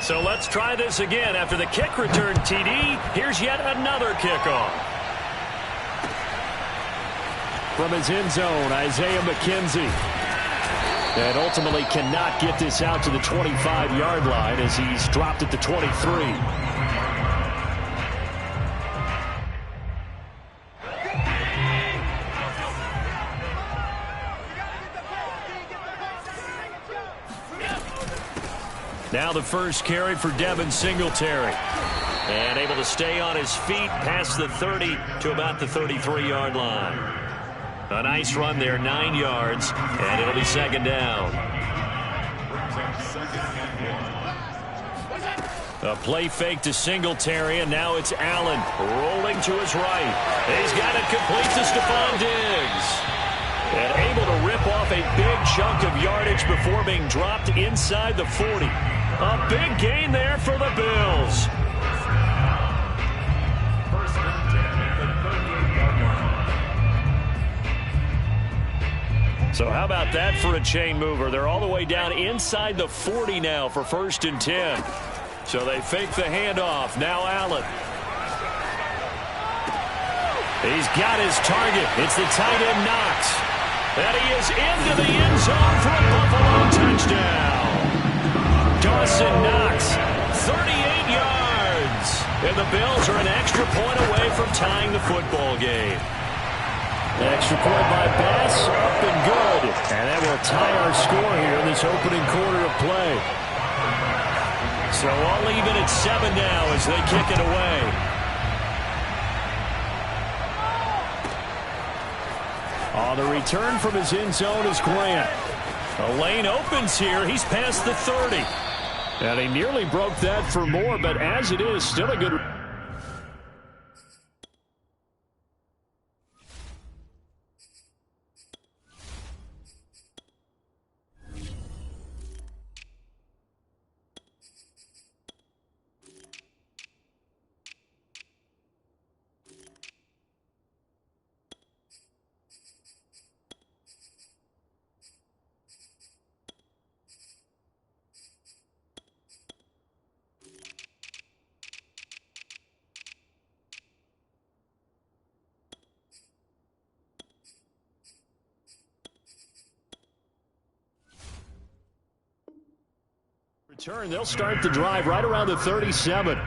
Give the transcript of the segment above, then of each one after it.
So let's try this again. After the kick return TD, here's yet another kickoff. From his end zone, Isaiah McKenzie. And ultimately cannot get this out to the 25-yard line as he's dropped at the 23. Now the first carry for Devin Singletary. And able to stay on his feet past the 30 to about the 33-yard line. A nice run there, 9 yards, and it'll be second down. A play fake to Singletary, and now it's Allen rolling to his right. He's got it complete to Stephon Diggs. And able to rip off a big chunk of yardage before being dropped inside the 40. A big gain there for the Bills. So how about that for a chain mover? They're all the way down inside the 40 now for 1st and 10. So they fake the handoff. Now Allen. He's got his target. It's the tight end Knox. And he is into the end zone for a Buffalo touchdown. Dawson Knox, 38 yards. And the Bills are an extra point away from tying the football game. Extra point by Bass, up and good. And that will tie our score here in this opening quarter of play. So all even at 7 now as they kick it away. On the return from his end zone is Grant. The lane opens here. He's past the 30. And he nearly broke that for more, but as it is, still a good... Return, they'll start the drive right around the 37.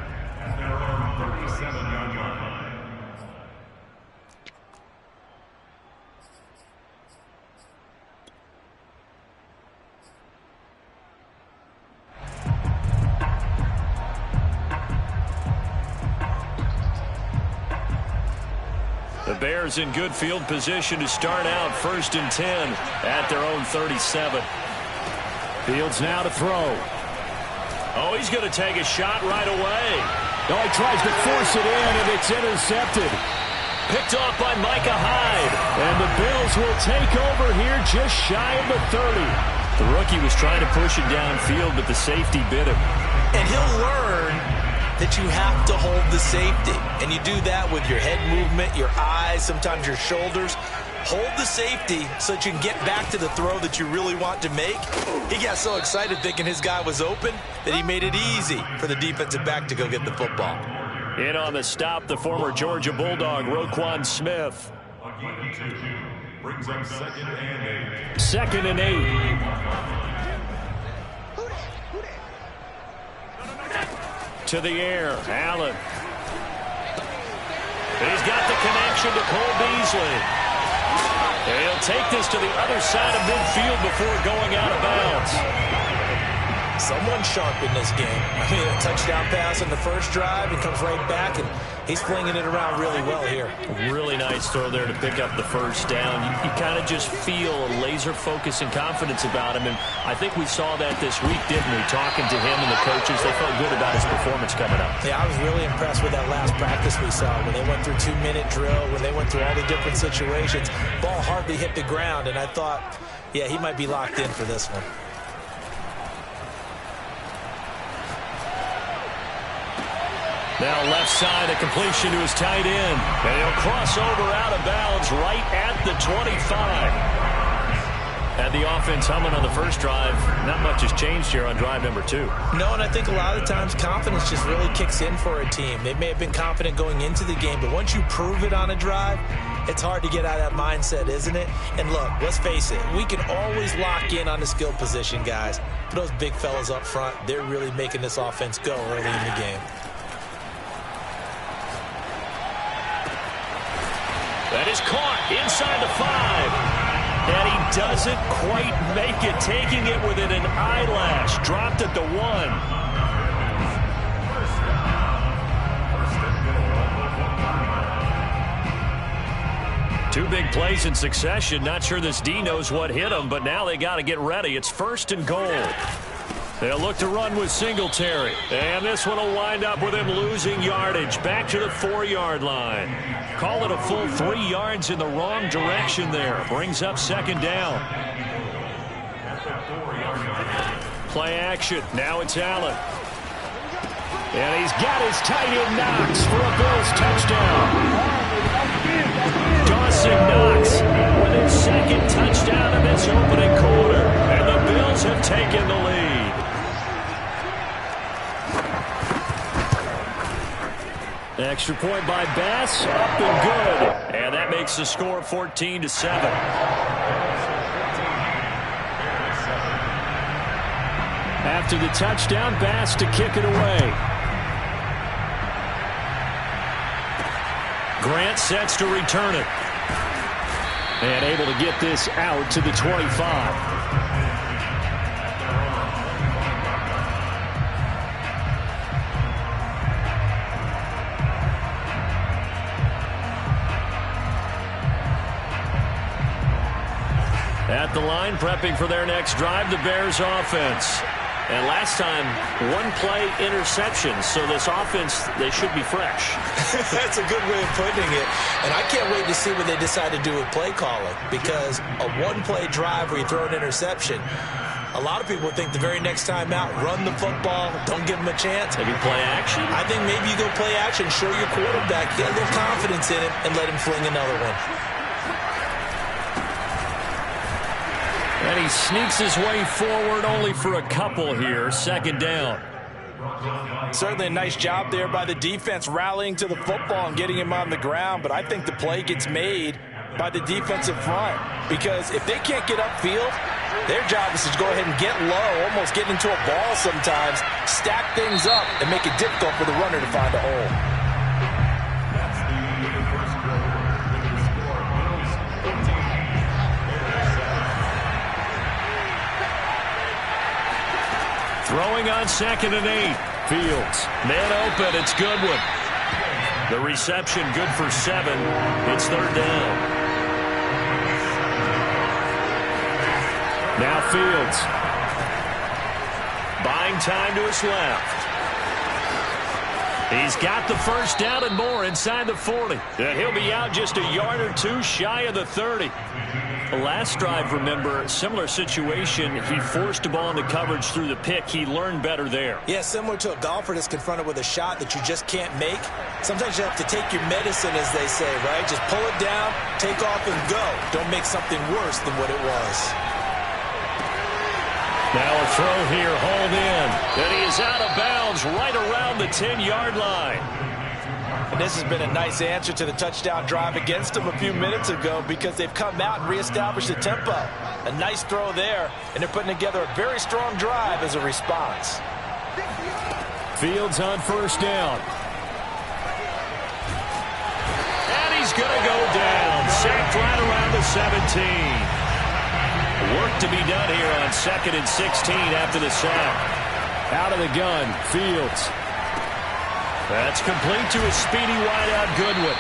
The Bears in good field position to start out 1st and 10 at their own 37. Fields now to throw. Oh, he's going to take a shot right away. Oh, he tries to force it in, and it's intercepted. Picked off by Micah Hyde. And the Bills will take over here just shy of the 30. The rookie was trying to push it downfield, but the safety bit him. And he'll learn that you have to hold the safety. And you do that with your head movement, your eyes, sometimes your shoulders. Hold the safety so that you can get back to the throw that you really want to make. He got so excited thinking his guy was open that he made it easy for the defensive back to go get the football. In on the stop, the former Georgia Bulldog, Roquan Smith. Brings up 2nd and 8. 2nd and 8. To the air, Allen. He's got the connection to Cole Beasley. And he'll take this to the other side of midfield before going out of bounds. Someone sharp in this game. I mean, a touchdown pass in the first drive and comes right back, and he's flinging it around really well here. Really nice throw there to pick up the first down. You kind of just feel a laser focus and confidence about him, and I think we saw that this week, didn't we? Talking to him and the coaches, they felt good about his performance coming up. Yeah, I was really impressed with that last practice we saw when they went through 2-minute drill, when they went through all the different situations. Ball hardly hit the ground, and I thought, yeah, he might be locked in for this one. Now left side, a completion to his tight end. And he'll cross over out of bounds right at the 25. Had the offense humming on the first drive. Not much has changed here on drive number 2. No, and I think a lot of the times confidence just really kicks in for a team. They may have been confident going into the game, but once you prove it on a drive, it's hard to get out of that mindset, isn't it? And look, let's face it, we can always lock in on the skill position, guys. But those big fellas up front, they're really making this offense go early in the game. That is caught inside the 5. And he doesn't quite make it, taking it within an eyelash. Dropped at the 1. Two big plays in succession. Not sure this D knows what hit him, but now they got to get ready. It's 1st and goal. They'll look to run with Singletary. And this one will wind up with him losing yardage. Back to the 4-yard line. Call it a full 3 yards in the wrong direction there. Brings up 2nd down. Play action. Now it's Allen. And he's got his tight end Knox for a Bills touchdown. Dawson Knox with his 2nd touchdown of this opening quarter. And the Bills have taken the lead. Extra point by Bass, up and good. And that makes the score 14-7. After the touchdown, Bass to kick it away. Grant sets to return it. And able to get this out to the 25. At the line, prepping for their next drive, the Bears offense. And last time, 1-play interception. So this offense, they should be fresh. That's a good way of putting it. And I can't wait to see what they decide to do with play calling. Because a 1-play drive where you throw an interception, a lot of people think the very next time out, run the football, don't give them a chance. Maybe play action? I think maybe you go play action, show your quarterback, get a little confidence in him, and let him fling another one. And he sneaks his way forward only for a couple here. 2nd down. Certainly a nice job there by the defense rallying to the football and getting him on the ground. But I think the play gets made by the defensive front. Because if they can't get upfield, their job is to go ahead and get low, almost get into a ball sometimes, stack things up, and make it difficult for the runner to find a hole. Throwing on 2nd and 8. Fields. Man open. It's Goodwin. The reception good for 7. It's 3rd down. Now Fields. Buying time to his left. He's got the 1st down and more inside the 40. And he'll be out just a yard or 2 shy of the 30. The last drive, remember, similar situation. He forced the ball into coverage through the pick. He learned better there. Yeah, similar to a golfer that's confronted with a shot that you just can't make. Sometimes you have to take your medicine, as they say, right? Just pull it down, take off, and go. Don't make something worse than what it was. Now a throw here, hauled in. And he is out of bounds right around the 10-yard line. And this has been a nice answer to the touchdown drive against them a few minutes ago because they've come out and reestablished the tempo. A nice throw there, and they're putting together a very strong drive as a response. Fields on 1st down. And he's going to go down. Sacked right around the 17. Work to be done here on 2nd and 16 after the sack. Out of the gun, Fields. That's complete to a speedy wideout Goodwin.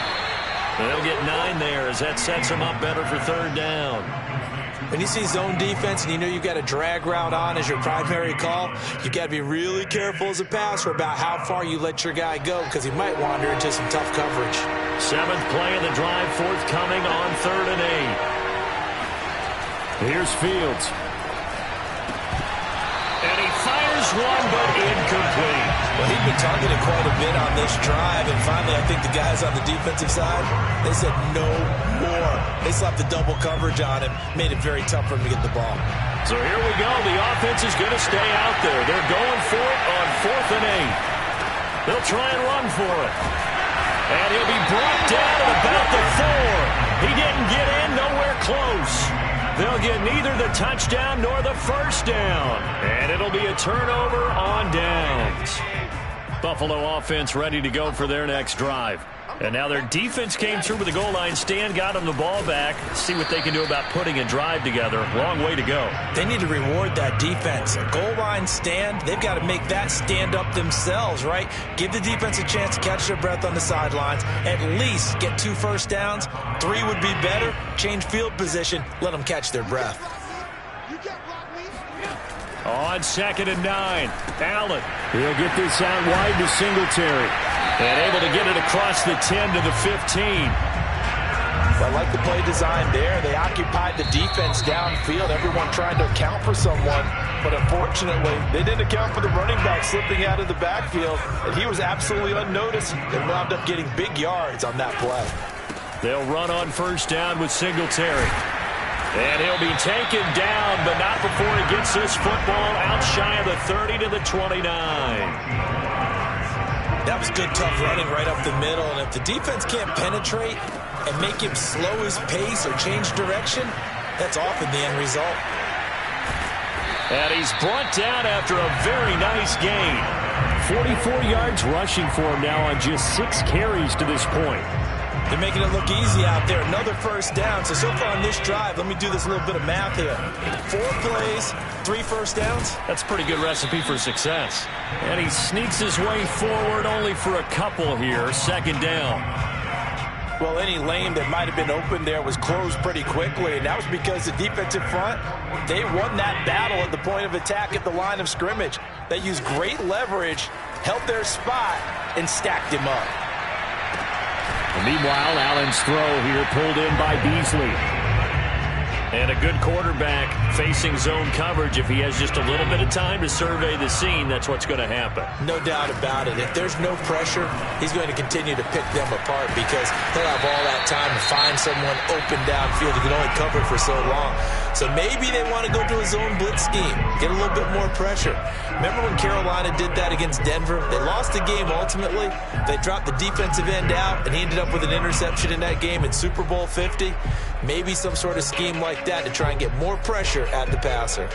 They'll get 9 there as that sets them up better for 3rd down. When you see zone defense and you know you've got a drag route on as your primary call, you've got to be really careful as a passer about how far you let your guy go because he might wander into some tough coverage. 7th play of the drive forthcoming on 3rd and 8. Here's Fields. And he fires one, but incomplete. Well, he'd been targeted quite a bit on this drive, and finally I think the guys on the defensive side, they said no more. They slapped the double coverage on him, made it very tough for him to get the ball. So here we go. The offense is going to stay out there. They're going for it on 4th and 8. They'll try and run for it. And he'll be brought down at about the 4. He didn't get in, nowhere close. They'll get neither the touchdown nor the first down. And it'll be a turnover on downs. Buffalo offense ready to go for their next drive. And now their defense came through with the goal line stand, got them the ball back. See what they can do about putting a drive together. Long way to go. They need to reward that defense. A goal line stand, they've got to make that stand up themselves, right? Give the defense a chance to catch their breath on the sidelines. At least get 2 first downs. 3 would be better. Change field position. Let them catch their breath. On 2nd and 9, Allen. He'll get this out wide to Singletary. And able to get it across the 10 to the 15. I like the play design there. They occupied the defense downfield, everyone trying to account for someone. But unfortunately, they didn't account for the running back slipping out of the backfield. And he was absolutely unnoticed and wound up getting big yards on that play. They'll run on 1st down with Singletary. And he'll be taken down, but not before he gets this football out shy of the 30 to the 29. That was good, tough running right up the middle. And if the defense can't penetrate and make him slow his pace or change direction, that's often the end result. And he's brought down after a very nice gain. 44 yards rushing for him now on just 6 carries to this point. They're making it look easy out there. Another first down. So far on this drive, let me do this little bit of math here. 4 plays, 3 first downs. That's a pretty good recipe for success. And he sneaks his way forward only for a couple here. 2nd down. Well, any lane that might have been open there was closed pretty quickly, and that was because the defensive front, they won that battle at the point of attack at the line of scrimmage. They used great leverage, held their spot, and stacked him up. Meanwhile, Allen's throw here pulled in by Beasley. And a good quarterback facing zone coverage. If he has just a little bit of time to survey the scene, that's what's going to happen. No doubt about it. If there's no pressure, he's going to continue to pick them apart because he'll have all that time to find someone open downfield. He can only cover for so long. So maybe they want to go to a zone blitz scheme, get a little bit more pressure. Remember when Carolina did that against Denver? They lost the game ultimately. They dropped the defensive end out, and he ended up with an interception in that game in Super Bowl 50. Maybe some sort of scheme like that to try and get more pressure at the passer.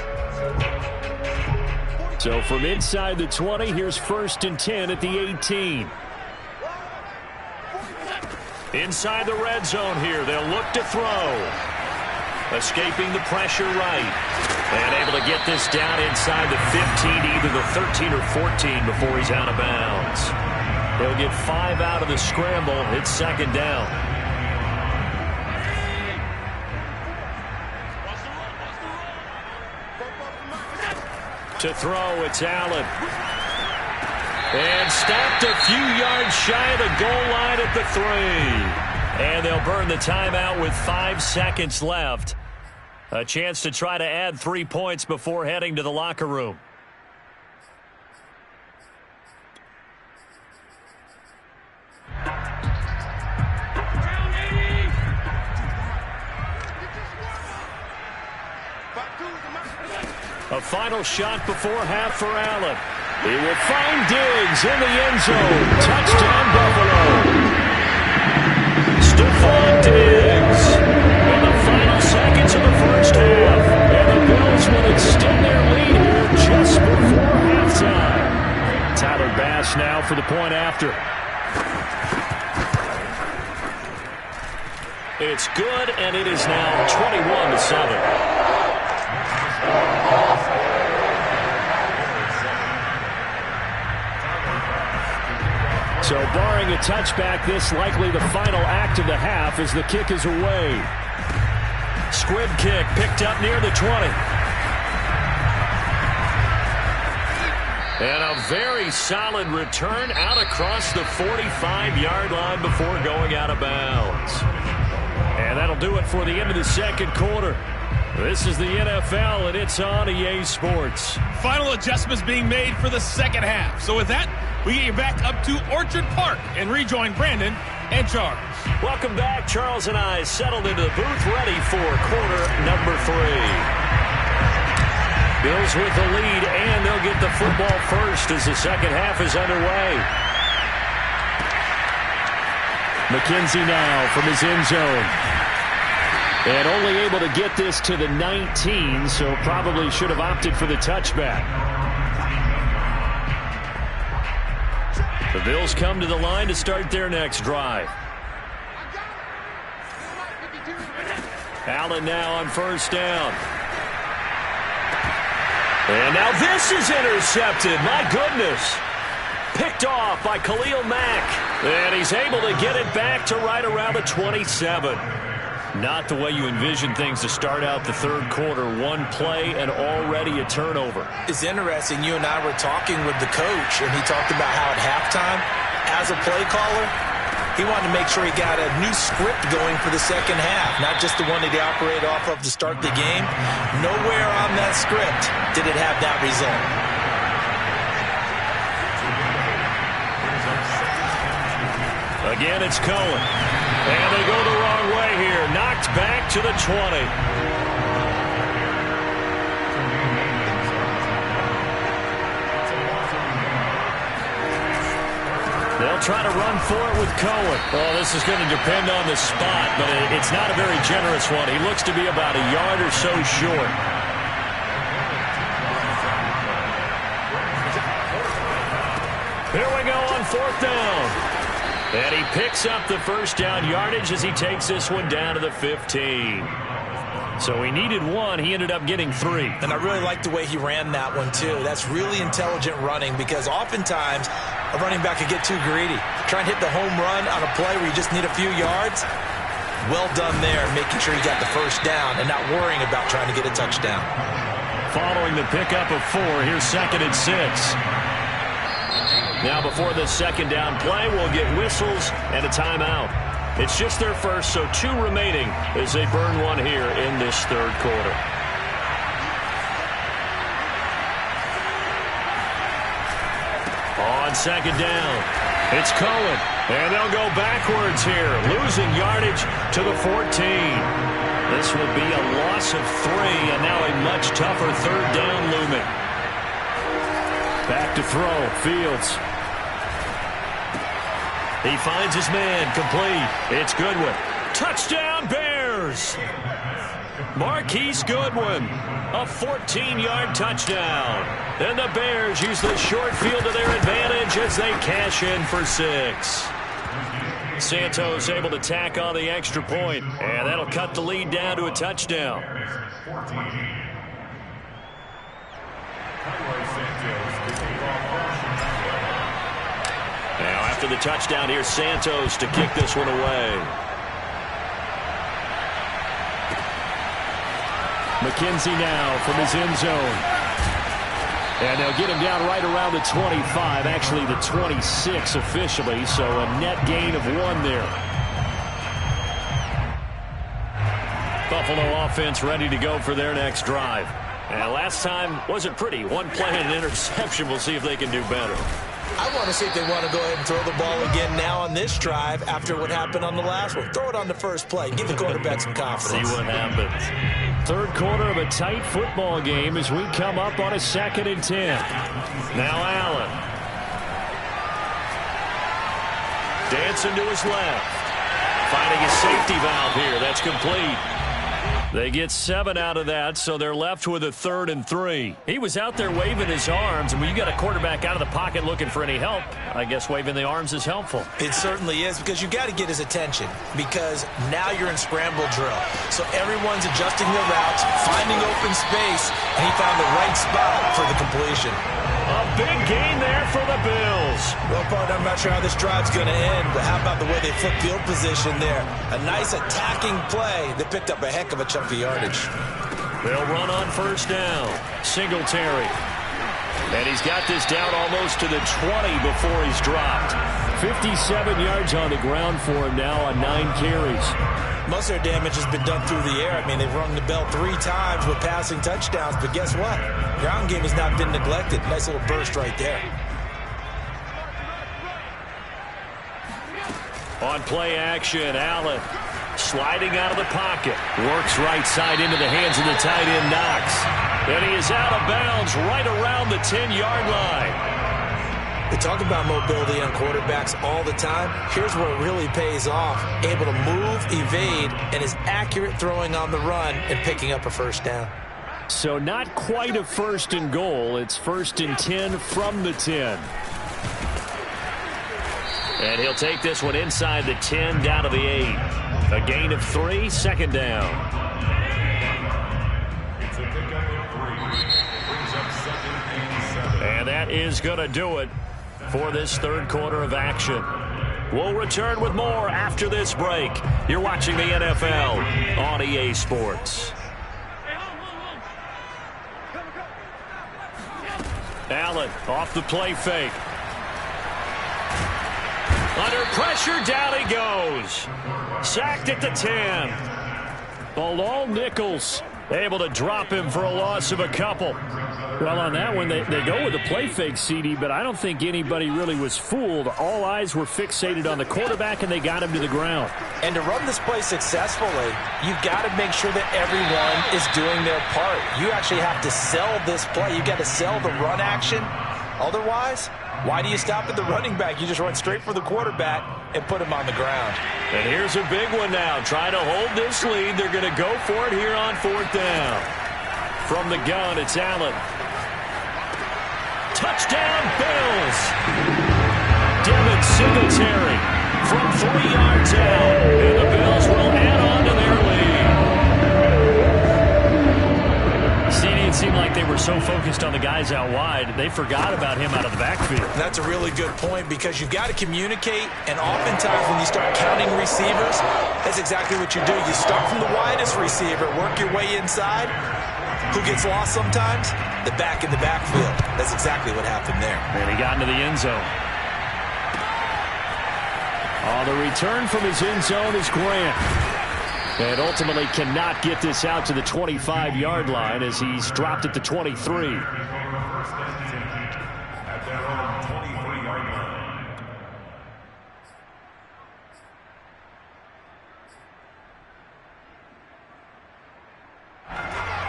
So from inside the 20, here's 1st and 10 at the 18. Inside the red zone here, they'll look to throw. Escaping the pressure right. And able to get this down inside the 15, either the 13 or 14 before he's out of bounds. He'll get 5 out of the scramble. It's 2nd down. To throw, it's Allen. And stopped a few yards shy of the goal line at the 3. And they'll burn the timeout with 5 seconds left. A chance to try to add 3 points before heading to the locker room. A final shot before half for Allen. He will find Diggs in the end zone. Touchdown, Buffalo. Stephon Diggs in the final seconds of the first half. And the Bills will extend their lead here just before halftime. Tyler Bass now for the point after. It's good, and it is now 21-7. So barring a touchback, this likely the final act of the half as the kick is away. Squib kick picked up near the 20. And a very solid return out across the 45-yard line before going out of bounds. And that'll do it for the end of the second quarter. This is the NFL, and it's on EA Sports. Final adjustments being made for the second half. So with that, we get you back up to Orchard Park and rejoin Brandon and Charles. Welcome back. Charles and I settled into the booth, ready for quarter number 3. Bills with the lead, and they'll get the football first as the second half is underway. McKenzie now from his end zone. And only able to get this to the 19, so probably should have opted for the touchback. The Bills come to the line to start their next drive. Allen now on first down. And now this is intercepted. My goodness. Picked off by Khalil Mack. And he's able to get it back to right around the 27. Not the way you envision things to start out the third quarter. One play and already a turnover. It's interesting. You and I were talking with the coach, and he talked about how at halftime, as a play caller, he wanted to make sure he got a new script going for the second half, not just the one that he operated off of to start the game. Nowhere on that script did it have that result. Again, it's Cohen. And they go the wrong way here. Knocked back to the 20. They'll try to run for it with Cohen. Oh, this is going to depend on the spot, but it's not a very generous one. He looks to be about a yard or so short. Here we go on fourth down. And he picks up the first down yardage as he takes this one down to the 15. So he needed 1. He ended up getting 3. And I really like the way he ran that one, too. That's really intelligent running because oftentimes a running back could get too greedy. Try and hit the home run on a play where you just need a few yards. Well done there, making sure you got the first down and not worrying about trying to get a touchdown. Following the pickup of 4, here's 2nd and 6. Now before the second down play, we'll get whistles and a timeout. It's just their first, so 2 remaining as they burn one here in this third quarter. On second down, it's Cohen. And they'll go backwards here, losing yardage to the 14. This will be a loss of 3, and now a much tougher third down looming. Back to throw, Fields. He finds his man, complete. It's Goodwin. Touchdown, Bears! Marquise Goodwin, a 14-yard touchdown. And the Bears use the short field to their advantage as they cash in for 6. Santos able to tack on the extra point, and that'll cut the lead down to a touchdown. Now after the touchdown, here's Santos to kick this one away. McKenzie now from his end zone. And they'll get him down right around the 25, actually the 26 officially, so a net gain of 1 there. Buffalo offense ready to go for their next drive. And last time wasn't pretty. 1 play and an interception. We'll see if they can do better. I want to see if they want to go ahead and throw the ball again now on this drive after what happened on the last one. Throw it on the first play. Give the quarterback some confidence. See what happens. Third quarter of a tight football game as we come up on a 2nd and 10. Now Allen. Dancing to his left. Finding a safety valve here. That's complete. They get 7 out of that, so they're left with a 3rd and 3. He was out there waving his arms, and when you got a quarterback out of the pocket looking for any help, I guess waving the arms is helpful. It certainly is, because you got to get his attention, because now you're in scramble drill. So everyone's adjusting their routes, finding open space, and he found the right spot for the completion. A big gain there for the Bills. Well, partner, I'm not sure how this drive's going to end, but how about the way they flip field position there? A nice attacking play that picked up a heck of a chunk of yardage. They'll run on first down. Singletary. And he's got this down almost to the 20 before he's dropped. 57 yards on the ground for him now on 9 carries. Most of their damage has been done through the air. I mean, they've rung the bell 3 times with passing touchdowns, but guess what? Ground game has not been neglected. Nice little burst right there. On play action, Allen sliding out of the pocket. Works right side into the hands of the tight end, Knox. And he is out of bounds right around the 10-yard line. They talk about mobility on quarterbacks all the time. Here's where it really pays off. Able to move, evade, and is accurate throwing on the run and picking up a first down. So not quite a 1st and goal. It's 1st and 10 from the 10. And he'll take this one inside the 10 down to the 8. A gain of 3, 2nd down. And that is going to do it for this 3rd quarter of action. We'll return with more after this break. You're watching the NFL on EA Sports. Allen off the play fake. Under pressure, down he goes. Sacked at the 10. Bilal Nichols able to drop him for a loss of a couple. Well, on that one, they go with the play fake, CD, but I don't think anybody really was fooled. All eyes were fixated on the quarterback, and they got him to the ground. And to run this play successfully, you've got to make sure that everyone is doing their part. You actually have to sell this play. You've got to sell the run action. Otherwise, why do you stop at the running back? You just run straight for the quarterback and put him on the ground. And here's a big one now. Trying to hold this lead. They're going to go for it here on 4th down. From the gun, it's Allen. Touchdown, Bills. Devin Singletary from 3 yards out. And the Bills will add on to their lead. CD, it seemed like they were so focused on the guys out wide, they forgot about him out of the backfield. That's a really good point because you've got to communicate, and oftentimes when you start counting receivers, that's exactly what you do. You start from the widest receiver, work your way inside. Who gets lost sometimes? The back in the backfield. That's exactly what happened there. And he got into the end zone. The return from his end zone is Grant. And ultimately cannot get this out to the 25-yard line as he's dropped at the 23.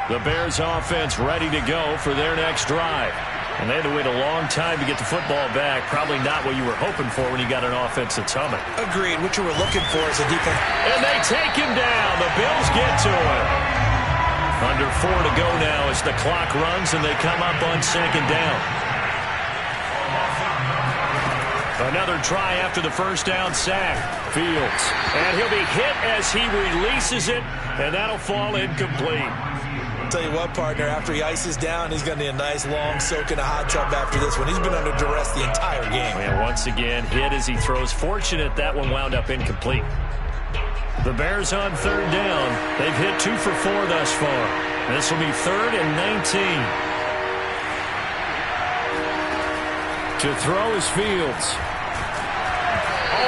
The Bears offense ready to go for their next drive. And they had to wait a long time to get the football back. Probably not what you were hoping for when you got an offense that's humming. Agreed. What you were looking for is a defense. And they take him down. The Bills get to him. Under 4 to go now as the clock runs and they come up on 2nd down. Another try after the 1st down sack. Fields. And he'll be hit as he releases it. And that'll fall incomplete. Tell you what, partner, after he ices down, he's going to need a nice long soak in a hot tub after this one. He's been under duress the entire game. And once again, hit as he throws. Fortunate that one wound up incomplete. The Bears on 3rd down. They've hit 2 for 4 thus far. This will be 3rd and 19. To throw is Fields.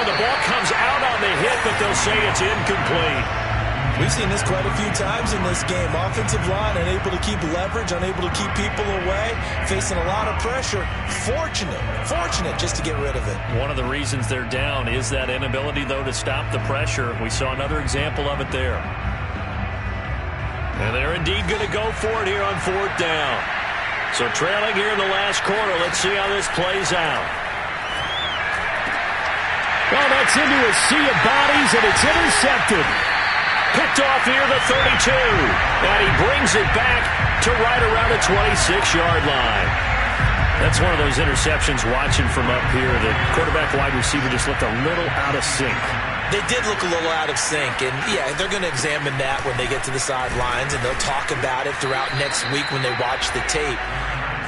The ball comes out on the hit, but they'll say it's incomplete. We've seen this quite a few times in this game. Offensive line unable to keep leverage, unable to keep people away, facing a lot of pressure. Fortunate just to get rid of it. One of the reasons they're down is that inability, though, to stop the pressure. We saw another example of it there. And they're indeed going to go for it here on 4th down. So trailing here in the last quarter. Let's see how this plays out. Well, that's into a sea of bodies, and it's intercepted. Picked off here the 32. And he brings it back to right around the 26-yard line. That's one of those interceptions watching from up here. The quarterback wide receiver just looked a little out of sync. They did look a little out of sync. And, yeah, they're going to examine that when they get to the sidelines, and they'll talk about it throughout next week when they watch the tape.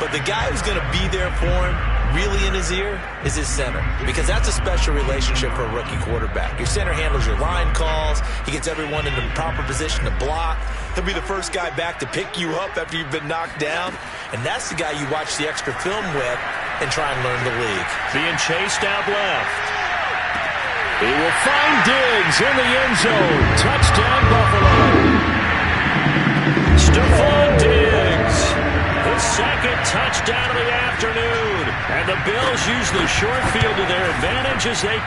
But the guy who's going to be there for him, really in his ear, is his center. Because that's a special relationship for a rookie quarterback. Your center handles your line calls. He gets everyone in the proper position to block. He'll be the first guy back to pick you up after you've been knocked down. And that's the guy you watch the extra film with and try and learn the league. Being chased out left. He will find Diggs in the end zone. Touchdown, Buffalo. Stephon Diggs, the second touchdown of the afternoon. And the Bills use the short field to their advantage as they